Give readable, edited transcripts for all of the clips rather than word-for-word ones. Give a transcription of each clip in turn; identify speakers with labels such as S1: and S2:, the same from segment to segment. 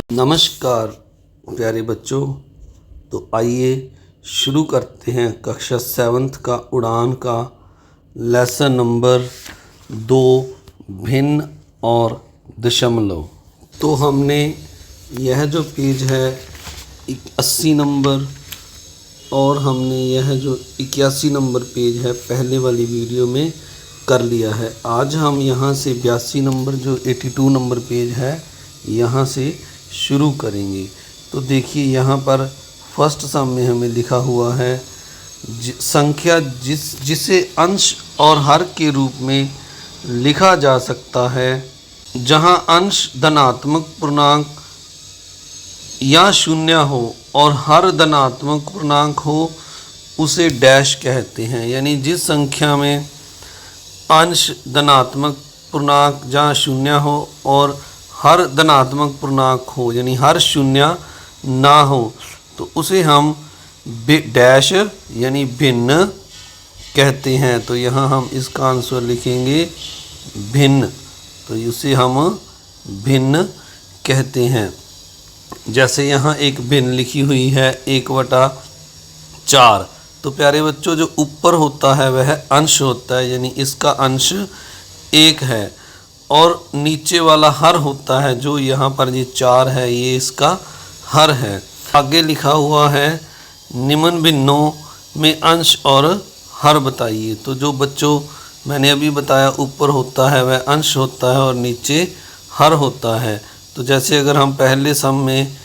S1: नमस्कार प्यारे बच्चों। तो आइए शुरू करते हैं कक्षा 7th का उड़ान का लेसन नंबर 2 भिन्न और दशमलव। तो हमने यह जो पेज है 80 नंबर और हमने यह जो 81 नंबर पेज है पहले वाली वीडियो में कर लिया है। आज हम यहाँ से 82 नंबर जो 82 नंबर पेज है यहाँ से शुरू करेंगे। तो देखिए यहाँ पर फर्स्ट सम में हमें लिखा हुआ है संख्या जिसे अंश और हर के रूप में लिखा जा सकता है, जहाँ अंश धनात्मक पूर्णांक या शून्य हो और हर धनात्मक पूर्णांक हो उसे डैश कहते हैं। यानी जिस संख्या में अंश धनात्मक पूर्णांक जहाँ शून्य हो और हर धनात्मक पूर्णांक हो यानी हर शून्य ना हो तो उसे हम डैश यानी भिन्न कहते हैं। तो यहाँ हम इसका आंसर लिखेंगे भिन्न, तो इसे हम भिन्न कहते हैं। जैसे यहाँ एक भिन्न लिखी हुई है 1/4। तो प्यारे बच्चों जो ऊपर होता है वह अंश होता है यानी इसका अंश 1 है, और नीचे वाला हर होता है जो यहाँ पर ये 4 है ये इसका हर है। आगे लिखा हुआ है निम्न भिन्नों में अंश और हर बताइए। तो जो बच्चों मैंने अभी बताया ऊपर होता है वह अंश होता है और नीचे हर होता है। तो जैसे अगर हम पहले सम में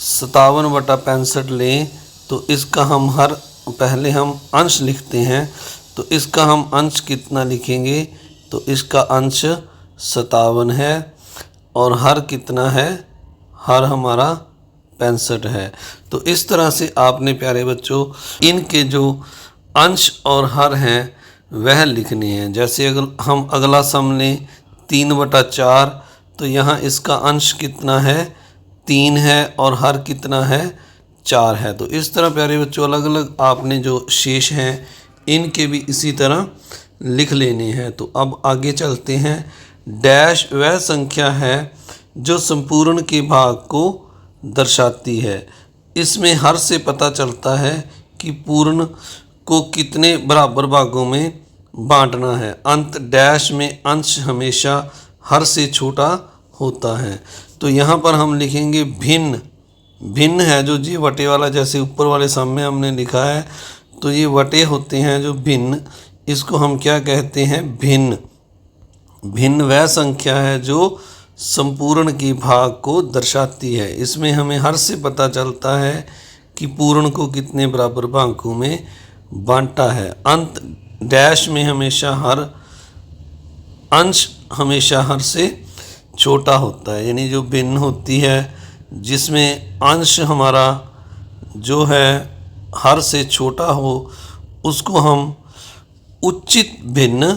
S1: 57/65 लें तो इसका हम हर पहले हम अंश लिखते हैं, तो इसका हम अंश कितना लिखेंगे, तो इसका अंश 57 है और हर कितना है, हर हमारा 65 है। तो इस तरह से आपने प्यारे बच्चों इनके जो अंश और हर हैं वह लिखने हैं। जैसे अगर हम अगला सम लें 3/4 तो यहाँ इसका अंश कितना है 3 है और हर कितना है 4 है। तो इस तरह प्यारे बच्चों अलग अलग आपने जो शेष हैं इनके भी इसी तरह लिख लेने हैं। तो अब आगे चलते हैं। डैश वह संख्या है जो संपूर्ण के भाग को दर्शाती है। इसमें हर से पता चलता है कि पूर्ण को कितने बराबर भागों में बांटना है। अंत डैश में अंश हमेशा हर से छोटा होता है। तो यहाँ पर हम लिखेंगे भिन्न। भिन्न है जो जी वटे वाला, जैसे ऊपर वाले सम में हमने लिखा है तो ये वटे होते हैं जो भिन्न, इसको हम क्या कहते हैं भिन्न। भिन्न वह संख्या है जो संपूर्ण के भाग को दर्शाती है। इसमें हमें हर से पता चलता है कि पूर्ण को कितने बराबर भागों में बांटा है। अंत डैश में हमेशा हर अंश हमेशा हर से छोटा होता है। यानी जो भिन्न होती है जिसमें अंश हमारा जो है हर से छोटा हो उसको हम उचित भिन्न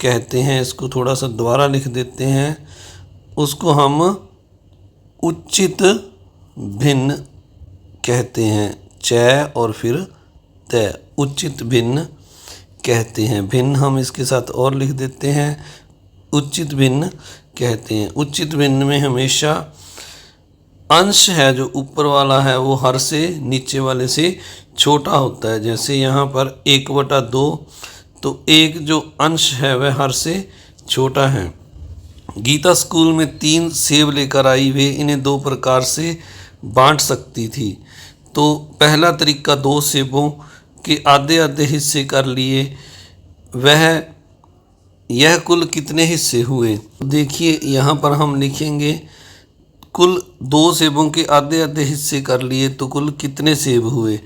S1: कहते हैं। इसको थोड़ा सा दोबारा लिख देते हैं, उसको हम उचित भिन्न कहते हैं। चय और फिर तय, उचित भिन्न कहते हैं। भिन्न हम इसके साथ और लिख देते हैं, उचित भिन्न कहते हैं। उचित भिन्न में हमेशा अंश है जो ऊपर वाला है वो हर से नीचे वाले से छोटा होता है। जैसे यहाँ पर 1/2 तो एक जो अंश है वह हर से छोटा है। गीता स्कूल में 3 सेब लेकर आई, वे इन्हें 2 प्रकार से बांट सकती थी। तो पहला तरीका 2 सेबों के आधे आधे हिस्से कर लिए, वह यह कुल कितने हिस्से हुए। देखिए यहाँ पर हम लिखेंगे कुल 2 सेबों के आधे आधे हिस्से कर लिए तो कुल कितने सेब हुए।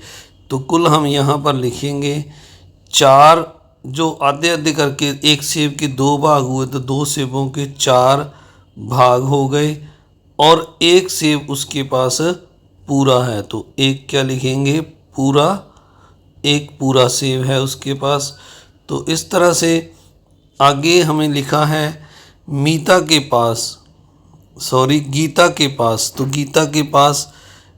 S1: तो कुल हम यहाँ पर लिखेंगे 4, जो आधे आधे करके एक सेब के 2 भाग हुए तो 2 सेबों के 4 भाग हो गए, और एक सेब उसके पास पूरा है तो एक क्या लिखेंगे पूरा, एक पूरा सेब है उसके पास। तो इस तरह से आगे हमें लिखा है गीता के पास। तो गीता के पास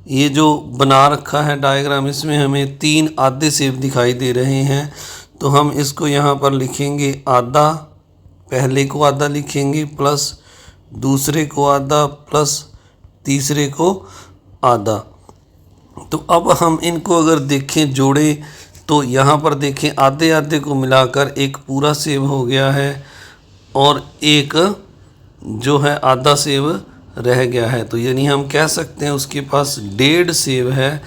S1: ये जो बना रखा है डायग्राम, इसमें हमें 3 आधे सेब दिखाई दे रहे हैं। तो हम इसको यहाँ पर लिखेंगे आधा, पहले को आधा लिखेंगे प्लस दूसरे को आधा प्लस तीसरे को आधा। तो अब हम इनको अगर देखें जोड़े तो यहाँ पर देखें आधे आधे को मिलाकर एक पूरा सेब हो गया है और एक जो है आधा सेब रह गया है। तो यानी हम कह सकते हैं उसके पास 1.5 सेब है।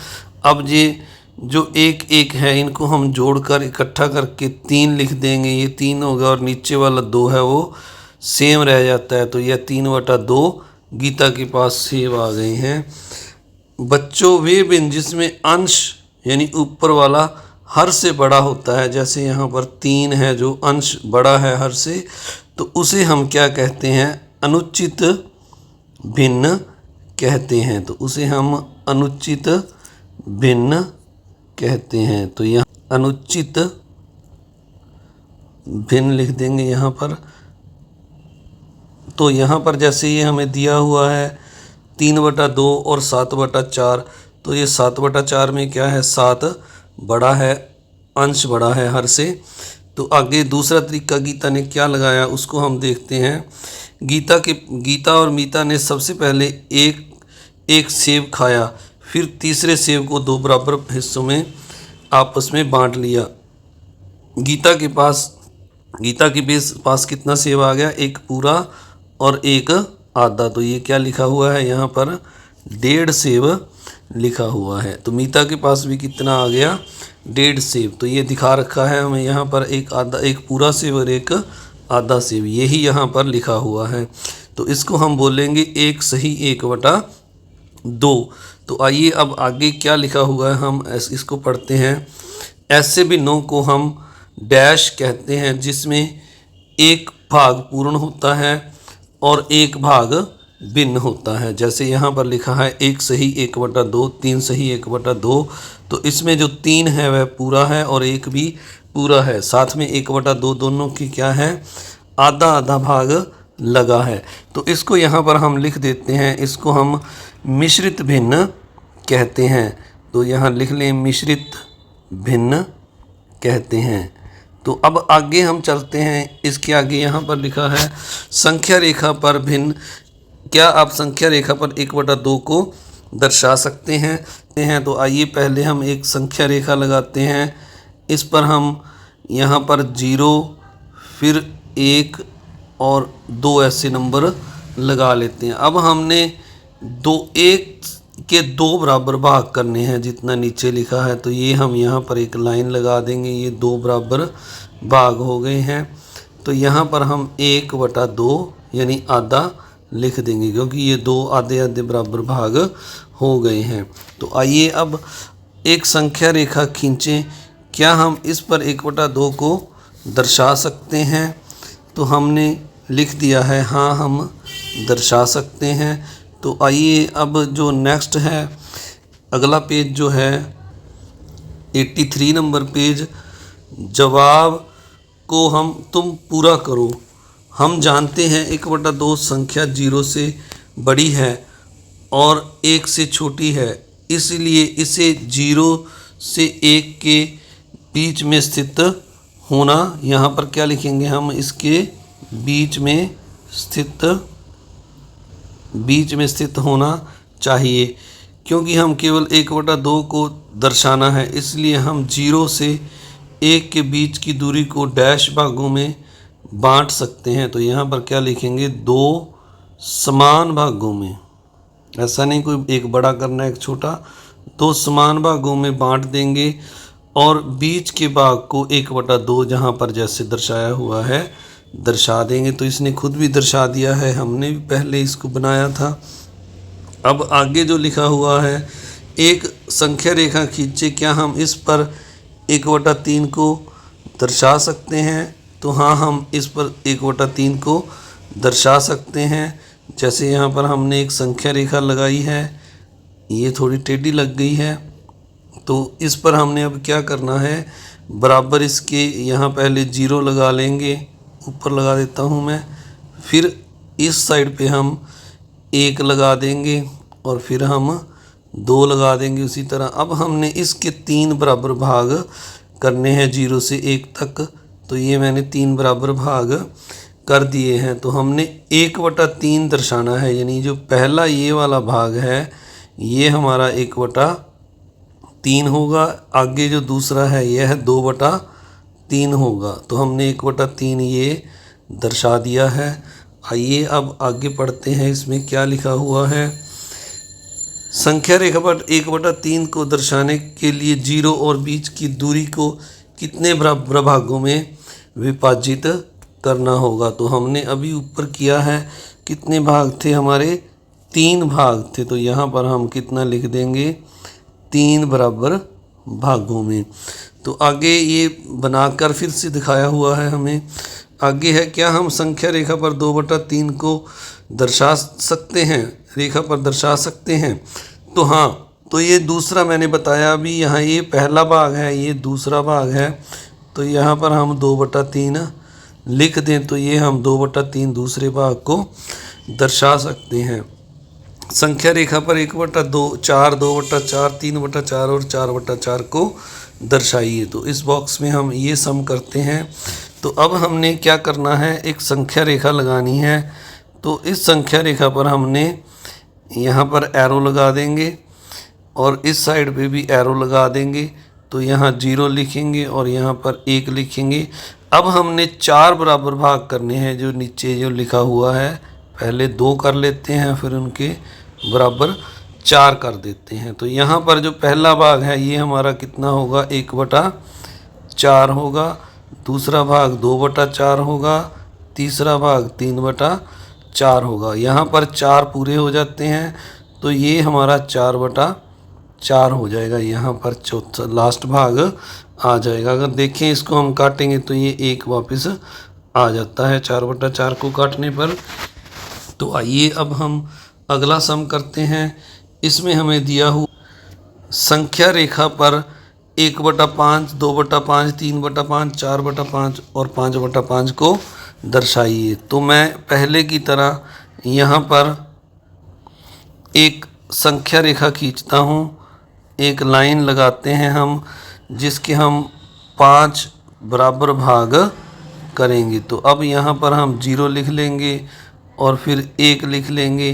S1: अब ये जो एक एक है इनको हम जोड़कर इकट्ठा करके 3 लिख देंगे, ये 3 होगा और नीचे वाला 2 है वो सेम रह जाता है। तो यह 3/2 गीता के पास सेब आ गए हैं। बच्चों वे भिन्न जिसमें अंश यानी ऊपर वाला हर से बड़ा होता है, जैसे यहाँ पर 3 है जो अंश बड़ा है हर से, तो उसे हम क्या कहते हैं, अनुचित भिन्न कहते हैं। तो उसे हम अनुचित भिन्न कहते हैं। तो यहाँ अनुचित भिन्न लिख देंगे यहाँ पर। तो यहाँ पर जैसे ये हमें दिया हुआ है 3/2 और 7/4, तो ये 7/4 में क्या है, 7 बड़ा है, अंश बड़ा है हर से। तो आगे दूसरा तरीका गीता ने क्या लगाया उसको हम देखते हैं। गीता और मीता ने सबसे पहले एक सेब खाया, फिर तीसरे सेब को 2 बराबर हिस्सों में आपस में बांट लिया। गीता के पास कितना सेब आ गया, एक पूरा और एक आधा। तो ये क्या लिखा हुआ है यहाँ पर, 1.5 सेब लिखा हुआ है। तो मीता के पास भी कितना आ गया, 1.5 सेब। तो ये दिखा रखा है हमें यहाँ पर एक पूरा सेब और एक आधा सेब, यही यहाँ पर लिखा हुआ है। तो इसको हम बोलेंगे 1 सही 1/2। तो आइए अब आगे क्या लिखा हुआ है हम इसको पढ़ते हैं। ऐसे भिन्नों को हम डैश कहते हैं जिसमें एक भाग पूर्ण होता है और एक भाग भिन्न होता है। जैसे यहाँ पर लिखा है 1 सही 1/2, 3 सही 1/2। तो इसमें जो 3 है वह पूरा है और 1 भी पूरा है, साथ में 1/2 दोनों की क्या है, आधा आधा भाग लगा है। तो इसको यहाँ पर हम लिख देते हैं, इसको हम मिश्रित भिन्न कहते हैं। तो यहाँ लिख लें मिश्रित भिन्न कहते हैं। तो अब आगे हम चलते हैं, इसके आगे यहाँ पर लिखा है संख्या रेखा पर भिन्न। क्या आप संख्या रेखा पर 1/2 को दर्शा सकते हैं? तो आइए पहले हम एक संख्या रेखा लगाते हैं। इस पर हम यहाँ पर 0 फिर 1 और 2 ऐसे नंबर लगा लेते हैं। अब हमने 1 के 2 बराबर भाग करने हैं जितना नीचे लिखा है। तो ये हम यहाँ पर एक लाइन लगा देंगे, ये 2 बराबर भाग हो गए हैं। तो यहाँ पर हम 1/2 यानी आधा लिख देंगे क्योंकि ये 2 आधे आधे बराबर भाग हो गए हैं। तो आइए अब एक संख्या रेखा खींचें। क्या हम इस पर 1/2 को दर्शा सकते हैं? तो हमने लिख दिया है हाँ, हम दर्शा सकते हैं। तो आइए अब जो नेक्स्ट है, अगला पेज जो है 83 नंबर पेज, जवाब को तुम पूरा करो। हम जानते हैं 1/2 संख्या 0 से बड़ी है और 1 से छोटी है, इसलिए इसे 0 से 1 के बीच में स्थित होना, यहाँ पर क्या लिखेंगे हम, इसके बीच में स्थित होना चाहिए। क्योंकि हम केवल 1/2 को दर्शाना है, इसलिए हम 0 से 1 के बीच की दूरी को डैश भागों में बांट सकते हैं। तो यहाँ पर क्या लिखेंगे, 2 समान भागों में, ऐसा नहीं कोई एक बड़ा करना है एक छोटा, 2 समान भागों में बांट देंगे और बीच के भाग को 1/2 जहाँ पर जैसे दर्शाया हुआ है दर्शा देंगे। तो इसने खुद भी दर्शा दिया है, हमने भी पहले इसको बनाया था। अब आगे जो लिखा हुआ है, एक संख्या रेखा खींचे, क्या हम इस पर 1/3 को दर्शा सकते हैं? तो हाँ, हम इस पर 1/3 को दर्शा सकते हैं। जैसे यहाँ पर हमने एक संख्या रेखा लगाई है, ये थोड़ी टेढ़ी लग गई है, तो इस पर हमने अब क्या करना है, बराबर इसके यहाँ पहले 0 लगा लेंगे, ऊपर लगा देता हूँ मैं, फिर इस साइड पे हम 1 लगा देंगे और फिर हम 2 लगा देंगे उसी तरह। अब हमने इसके 3 बराबर भाग करने हैं 0 से 1 तक। तो ये मैंने 3 बराबर भाग कर दिए हैं। तो हमने 1/3 दर्शाना है, यानी जो पहला ये वाला भाग है ये हमारा 1/3 होगा। आगे जो दूसरा है यह 2/3 होगा। तो हमने 1/3 ये दर्शा दिया है। आइए अब आगे पढ़ते हैं, इसमें क्या लिखा हुआ है। संख्या रेखा पर 1/3 को दर्शाने के लिए 0 और बीच की दूरी को कितने बराबर भागों में विभाजित करना होगा। तो हमने अभी ऊपर किया है, कितने भाग थे हमारे, 3 भाग थे। तो यहाँ पर हम कितना लिख देंगे, 3 बराबर भागों में। तो आगे ये बनाकर फिर से दिखाया हुआ है हमें। आगे है, क्या हम संख्या रेखा पर 2/3 को दर्शा सकते हैं, रेखा पर दर्शा सकते हैं। तो हाँ, तो ये दूसरा मैंने बताया अभी, यहाँ ये पहला भाग है, ये दूसरा भाग है। तो यहाँ पर हम 2/3 लिख दें तो ये हम 2/3 दूसरे भाग को दर्शा सकते हैं। संख्या रेखा पर 1/2, 4, 2/4, 3/4 और 4/4 को दर्शाइए। तो इस बॉक्स में हम ये सम करते हैं। तो अब हमने क्या करना है, एक संख्या रेखा लगानी है। तो इस संख्या रेखा पर हमने यहाँ पर एरो लगा देंगे और इस साइड पे भी एरो लगा देंगे। तो यहाँ 0 लिखेंगे और यहाँ पर 1 लिखेंगे। अब हमने 4 बराबर भाग करने हैं, जो नीचे जो लिखा हुआ है। पहले 2 कर लेते हैं, फिर उनके बराबर 4 कर देते हैं। तो यहाँ पर जो पहला भाग है ये हमारा कितना होगा, 1/4 होगा। दूसरा भाग 2/4 होगा। तीसरा भाग 3/4 होगा। यहाँ पर 4 पूरे हो जाते हैं तो ये हमारा 4/4 हो जाएगा। यहाँ पर चौथा लास्ट भाग आ जाएगा। अगर देखें इसको हम काटेंगे तो ये 1 वापस आ जाता है 4/4 को काटने पर। तो आइए अब हम अगला सम करते हैं। इसमें हमें दिया हुआ संख्या रेखा पर 1/5, 2/5, 3/5, 4/5 और 5/5 को दर्शाइए। तो मैं पहले की तरह यहाँ पर एक संख्या रेखा खींचता हूँ, एक लाइन लगाते हैं हम, जिसके हम 5 बराबर भाग करेंगे। तो अब यहाँ पर हम 0 लिख लेंगे और फिर 1 लिख लेंगे।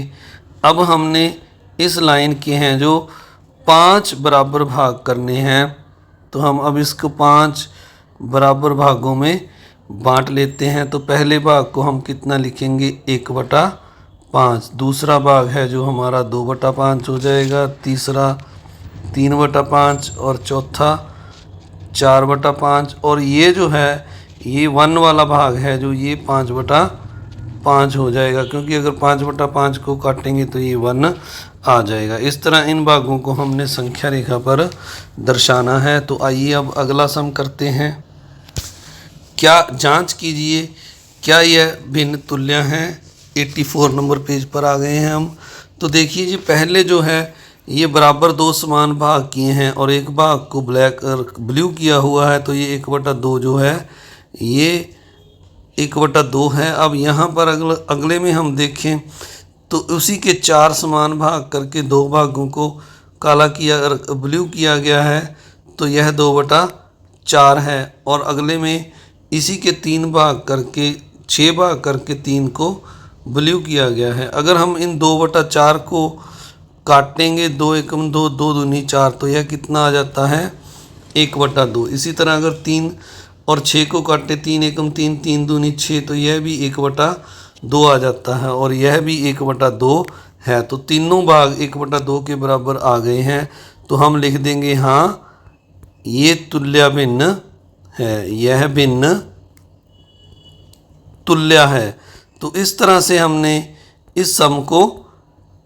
S1: अब हमने इस लाइन के हैं जो 5 बराबर भाग करने हैं। तो हम अब इसको 5 बराबर भागों में बांट लेते हैं। तो पहले भाग को हम कितना लिखेंगे, 1/5। दूसरा भाग है जो हमारा 2/5 हो जाएगा। तीसरा 3/5 और चौथा 4/5। और ये जो है ये 1 वाला भाग है जो ये 5/5 हो जाएगा, क्योंकि अगर 5/5 को काटेंगे तो ये 1 आ जाएगा। इस तरह इन भागों को हमने संख्या रेखा पर दर्शाना है। तो आइए अब अगला सम करते हैं। क्या जांच कीजिए, क्या यह भिन्न तुल्य हैं। 84 नंबर पेज पर आ गए हैं हम। तो देखिए जी, पहले जो है ये बराबर 2 समान भाग किए हैं और एक भाग को ब्लू किया हुआ है। तो ये 1/2 जो है ये 1/2 है। अब यहाँ पर अगले में हम देखें तो उसी के 4 समान भाग करके 2 भागों को काला किया, ब्लू किया गया है। तो यह 2/4 है। और अगले में इसी के 3 भाग करके 6 भाग करके 3 को ब्लू किया गया है। अगर हम इन 2/4 को काटेंगे, 2 एकम 2, 2 दूनी 4, तो यह कितना आ जाता है, 1/2। इसी तरह अगर 3 और 6 को काटे, 3 एकम 3, 3 दूनी 6, तो यह भी 1/2 आ जाता है और यह भी 1/2 है। तो तीनों भाग 1/2 के बराबर आ गए हैं। तो हम लिख देंगे हाँ ये तुल्य भिन्न है, यह भिन्न तुल्य है। तो इस तरह से हमने इस सम को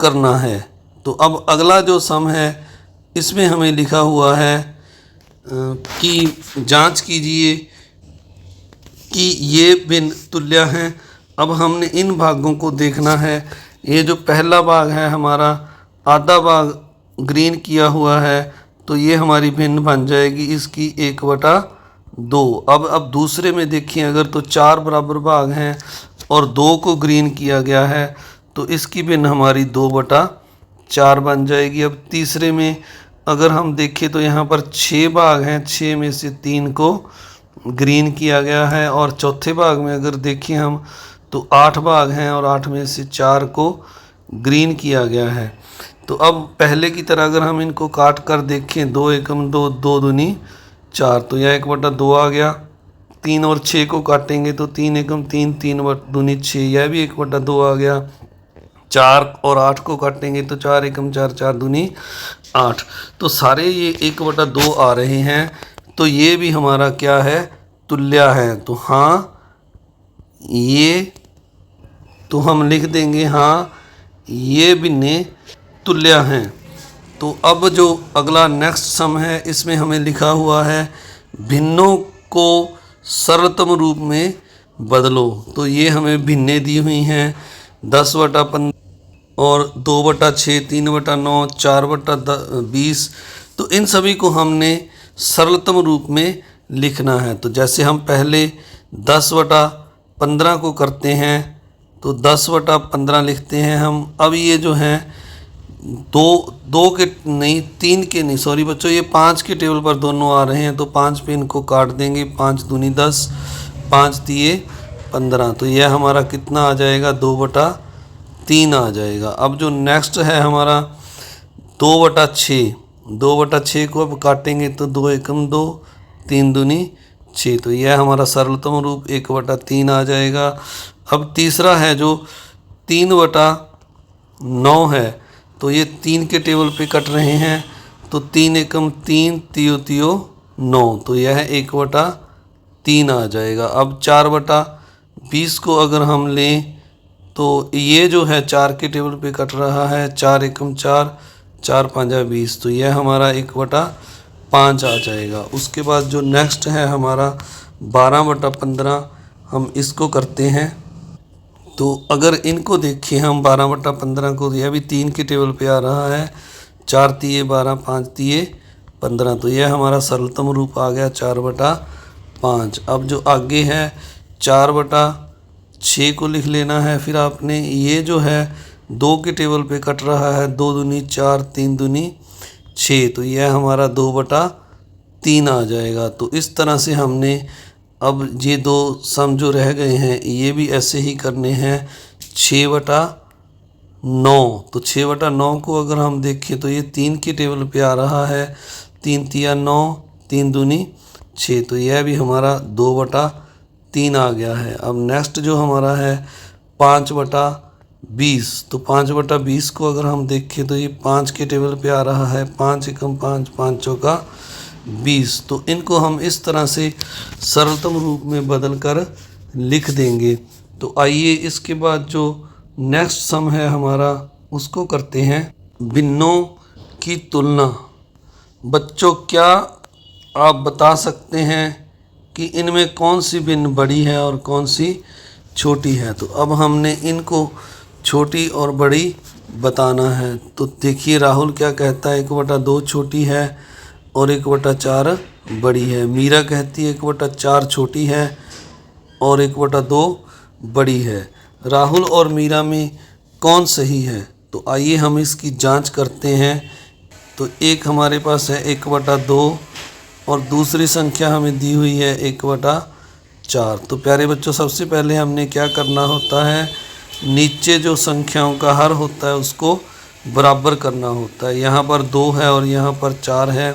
S1: करना है। तो अब अगला जो सम है इसमें हमें लिखा हुआ है कि जांच कीजिए कि ये भिन्न तुल्य हैं। अब हमने इन भागों को देखना है। ये जो पहला भाग है हमारा, आधा भाग ग्रीन किया हुआ है, तो ये हमारी भिन्न बन जाएगी इसकी 1/2। अब दूसरे में देखिए, अगर तो 4 बराबर भाग हैं और 2 को ग्रीन किया गया है तो इसकी भिन्न हमारी 2/4 बन जाएगी। अब तीसरे में अगर हम देखें तो यहाँ पर 6 भाग हैं, 6 में से 3 को ग्रीन किया गया है। और चौथे भाग में अगर देखें हम तो 8 भाग हैं और 8 में से 4 को ग्रीन किया गया है। तो अब पहले की तरह अगर हम इनको काट कर देखें, 2 एकम 2, 2 दूनी 4, तो यह 1/2 आ गया। 3 और 6 को काटेंगे तो 3 एकम 3, 3 दूनी 6, यह भी 1/2 आ गया। 4 और 8 को काटेंगे तो 4 एकम 4, 4 दूनी 8। तो सारे ये 1/2 आ रहे हैं। तो ये भी हमारा क्या है, तुल्य है। तो हाँ, ये तो हम लिख देंगे हाँ, ये भिन्ने तुल्य हैं। तो अब जो अगला नेक्स्ट सम है, इसमें हमें लिखा हुआ है भिन्नों को सरलतम रूप में बदलो। तो ये हमें भिन्नें दी हुई हैं 10/15 और 2/6, 3/9, 4/20। तो इन सभी को हमने सरलतम रूप में लिखना है। तो जैसे हम पहले 10/15 को करते हैं तो 10/15 लिखते हैं हम। अब ये जो हैं दो के नहीं, 3 के नहीं, सॉरी बच्चों, ये 5 के टेबल पर दोनों आ रहे हैं। तो 5 पे इनको काट देंगे, 5 दूनी 10, 5 तिये 15। तो यह हमारा कितना आ जाएगा, 2/3 आ जाएगा। अब जो नेक्स्ट है हमारा 2/6, 2/6 को अब काटेंगे तो 2 एकम 2, 3 दूनी 6। तो यह हमारा सरलतम रूप 1/3 आ जाएगा। अब तीसरा है जो 3/9 है। तो ये 3 के टेबल पे कट रहे हैं। तो 3 एकम 3, तियो तियो 9। तो यह 1/3 आ जाएगा। अब 4/20 को अगर हम लें तो ये जो है 4 के टेबल पे कट रहा है। 4 एकम 4, 4 5 20। तो यह हमारा 1/5 आ जाएगा। उसके बाद जो नेक्स्ट है हमारा 12/15, हम इसको करते हैं। तो अगर इनको देखें हम 12/15 को, यह भी 3 के टेबल पे आ रहा है। 4 तिये 12, 5 तिये 15। तो यह हमारा सरलतम रूप आ गया 4/5। अब जो आगे है 4/6 को लिख लेना है। फिर आपने ये जो है 2 के टेबल पे कट रहा है, 2 दूनी 4, 3 दूनी 6। तो यह हमारा 2/3 आ जाएगा। तो इस तरह से हमने अब ये 2 सम जो रह गए हैं ये भी ऐसे ही करने हैं 6/9। तो 6/9 को अगर हम देखें तो ये 3 के टेबल पे आ रहा है। 3 तिया 9, 3 दूनी 6। तो यह भी हमारा 2/3 आ गया है। अब नेक्स्ट जो हमारा है 5/20। तो 5/20 को अगर हम देखें तो ये 5 के टेबल पे आ रहा है। 5 एकम 5, 5 चौका 20। तो इनको हम इस तरह से सरलतम रूप में बदल कर लिख देंगे। तो आइए इसके बाद जो नेक्स्ट सम है हमारा उसको करते हैं, भिन्नों की तुलना। बच्चों, क्या आप बता सकते हैं कि इनमें कौन सी भिन्न बड़ी है और कौन सी छोटी है? तो अब हमने इनको छोटी और बड़ी बताना है। तो देखिए राहुल क्या कहता है, 1/2 छोटी है और 1/4 बड़ी है। मीरा कहती है 1/4 छोटी है और 1/2 बड़ी है। राहुल और मीरा में कौन सही है? तो आइए हम इसकी जांच करते हैं। तो एक हमारे पास है 1/2 और दूसरी संख्या हमें दी हुई है 1/4। तो प्यारे बच्चों, सबसे पहले हमने क्या करना होता है, नीचे जो संख्याओं का हर होता है उसको बराबर करना होता है। यहाँ पर 2 है और यहाँ पर 4 है।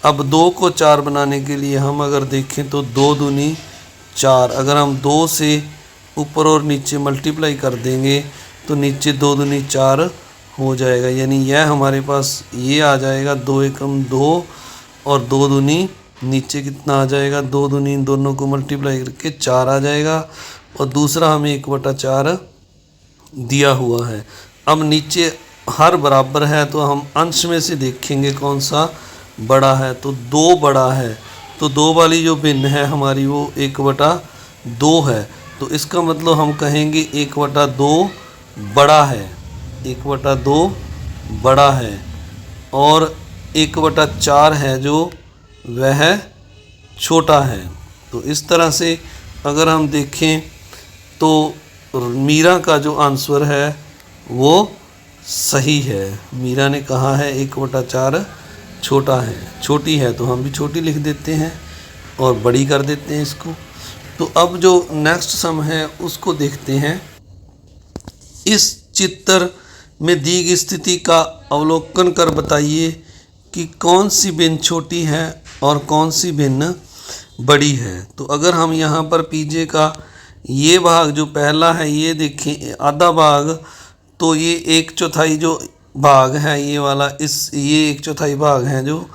S1: अब 2 को 4 बनाने के लिए हम अगर देखें तो 2 दूनी 4। अगर हम 2 से ऊपर और नीचे मल्टीप्लाई कर देंगे तो नीचे 2 दूनी 4 हो जाएगा। यानी यह हमारे पास ये आ जाएगा 2 एकम 2 और 2 दूनी नीचे कितना आ जाएगा, 2 दूनी इन दोनों को मल्टीप्लाई करके 4 आ जाएगा। और दूसरा हमें 1/4 दिया हुआ है। अब नीचे हर बराबर है तो हम अंश में से देखेंगे कौन सा बड़ा है। तो 2 बड़ा है। तो 2 वाली जो भिन्न है हमारी वो 1/2 है। तो इसका मतलब हम कहेंगे 1/2 बड़ा है, 1/2 बड़ा है और 1/4 है जो वह छोटा है। तो इस तरह से अगर हम देखें तो मीरा का जो आंसर है वो सही है। मीरा ने कहा है 1/4 छोटा है, छोटी है। तो हम भी छोटी लिख देते हैं और बड़ी कर देते हैं इसको। तो अब जो नेक्स्ट सम है उसको देखते हैं। इस चित्र में दी गई स्थिति का अवलोकन कर बताइए कि कौन सी भिन्न छोटी है और कौन सी भिन्न बड़ी है। तो अगर हम यहाँ पर पीछे का ये भाग जो पहला है ये देखें आधा भाग, तो ये 1/4 जो भाग है ये वाला, ये 1/4 भाग है जो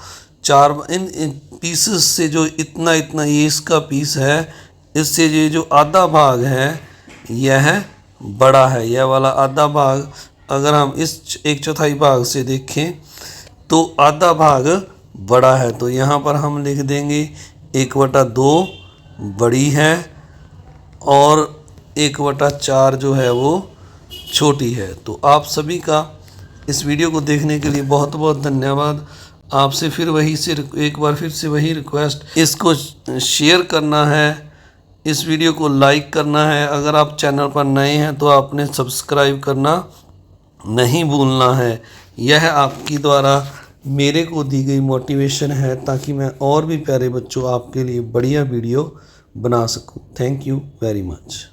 S1: चार इन पीसेस से जो इतना इतना ये इसका पीस है, इससे ये जो आधा भाग है यह बड़ा है। यह वाला आधा भाग अगर हम इस 1/4 भाग से देखें तो आधा भाग बड़ा है। तो यहाँ पर हम लिख देंगे 1/2 बड़ी है और 1/4 जो है वो छोटी है। तो आप सभी का इस वीडियो को देखने के लिए बहुत बहुत धन्यवाद। आपसे फिर एक बार फिर से वही रिक्वेस्ट, इसको शेयर करना है, इस वीडियो को लाइक करना है। अगर आप चैनल पर नए हैं तो आपने सब्सक्राइब करना नहीं भूलना है। यह आपकी द्वारा मेरे को दी गई मोटिवेशन है ताकि मैं और भी प्यारे बच्चों आपके लिए बढ़िया वीडियो बना सकूं। Thank you very much.